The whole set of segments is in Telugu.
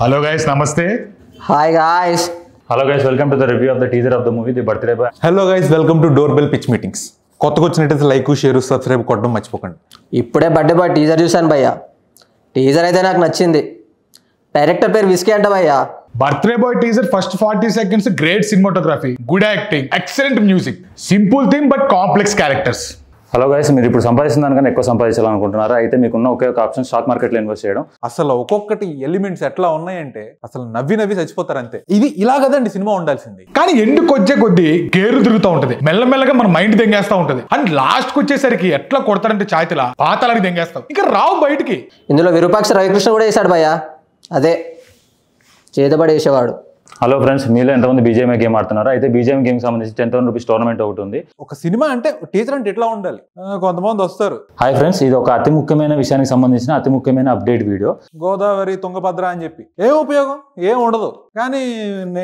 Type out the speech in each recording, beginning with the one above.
Hello guys, namaste. Hi guys. Hello guys, welcome to the review of the teaser of the movie The Birthday Boy. Hello guys, welcome to door bell pitch meetings. కొత్తగా వచ్చినట్టయితే లైక్, షేర్, సబ్స్క్రైబ్ కొట్టడం మర్చిపోకండి. ఇప్పుడే బర్త్డే బాయ్ టీజర్ చూశాను భయ్యా. టీజర్ అయితే నాకు నచ్చింది. డైరెక్టర్ పేరు విస్కీ అంట భయ్యా. Birthday Boy teaser first 40 seconds, great cinematography, good acting, excellent music, simple theme but complex characters. Hello guys, మీరు ఇప్పుడు సంపాదిస్తున్న దానికన్నా ఎక్కువ సంపాదించాలనుకుంటున్నారా? అయితే మీకున్న ఒకే ఒక ఆప్షన్ స్టాక్ మార్కెట్లో ఇన్వెస్ట్ చేయడం. అసలు ఒక్కొక్కటి ఎలిమెంట్స్ ఎట్లా ఉన్నాయంటే అసలు నవ్వి చచ్చిపోతారు అంతే. ఇది ఇలా కదండి సినిమా ఉండాల్సింది. కానీ ఎండుకు వచ్చే కొద్దీ గేరు తిరుగుతూ ఉంటది, మెల్లమెల్లగా మన మైండ్ దెంగేస్తా ఉంటది. అండ్ లాస్ట్ కి వచ్చేసరికి ఎట్లా కొడతారంటే ఛాతిలా పాతాలని దెంగేస్తాం, ఇంకా రావు బయటికి. ఇందులో విరూపాక్ష రవికృష్ణ కూడా వేశాడు భయ్యా. అదే చేతబడి వేసేవాడు. హలో ఫ్రెండ్స్, మీలో ఎంతమంది బీజేఎం గేమ్ ఆడుతున్నారు? అయితే బీజేఎం గేమ్ సంబంధించి 10,000 రూపీస్ టోర్నమెంట్ ఒకటి ఉంది. ఒక సినిమా అంటే టీచర్ అంటే ఎట్లా ఉండాలి, కొంతమంది వస్తారు. హాయ్ ఫ్రెండ్స్, ఇది ఒక అతి ముఖ్యమైన విషయానికి సంబంధించిన అతి ముఖ్యమైన అప్డేట్ వీడియో. గోదావరి, తుంగభద్ర అని చెప్పి ఏం ఉపయోగం, ఏం ఉండదు. కానీ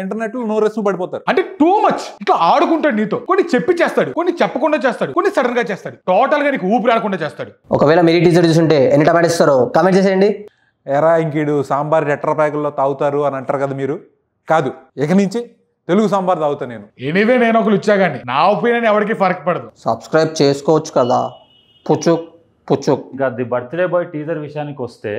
ఇంటర్నెట్ లో నోరెస్సు పడిపోతారు. అంటే టూ మచ్ ఇట్లా ఆడుకుంటాడు నీతో. కొన్ని చెప్పి చేస్తాడు, కొన్ని చెప్పకుండా చేస్తాడు, కొన్ని సడన్ గా చేస్తాడు, టోటల్ గా నీకు ఊపిరి ఆడకుండా చేస్తాడు. ఒకవేళ మీరు టీజర్ చూసుంటే ఎన్ని టమాటో ఇస్తారో కామెంట్ చేసేయండి. ఎరా ఇంకీడు సాంబార్ టెట్రా ప్యాకుల్లో తాగుతారు అని అంటారు కదా మీరు. కాదు, ఇక నుంచి తెలుగు సాంబార్ తాగుతా నేను. ఎనీవే నేను ఒకరు ఇచ్చాగాని నా ఒపీనియన్ ఎవరికి ఫరక్ పడదు. సబ్స్క్రైబ్ చేసుకోవచ్చు కదా. పుచ్చుక్ పుచ్చుక్. ఇంకా ది బర్త్డే బాయ్ టీజర్ విషయానికి వస్తే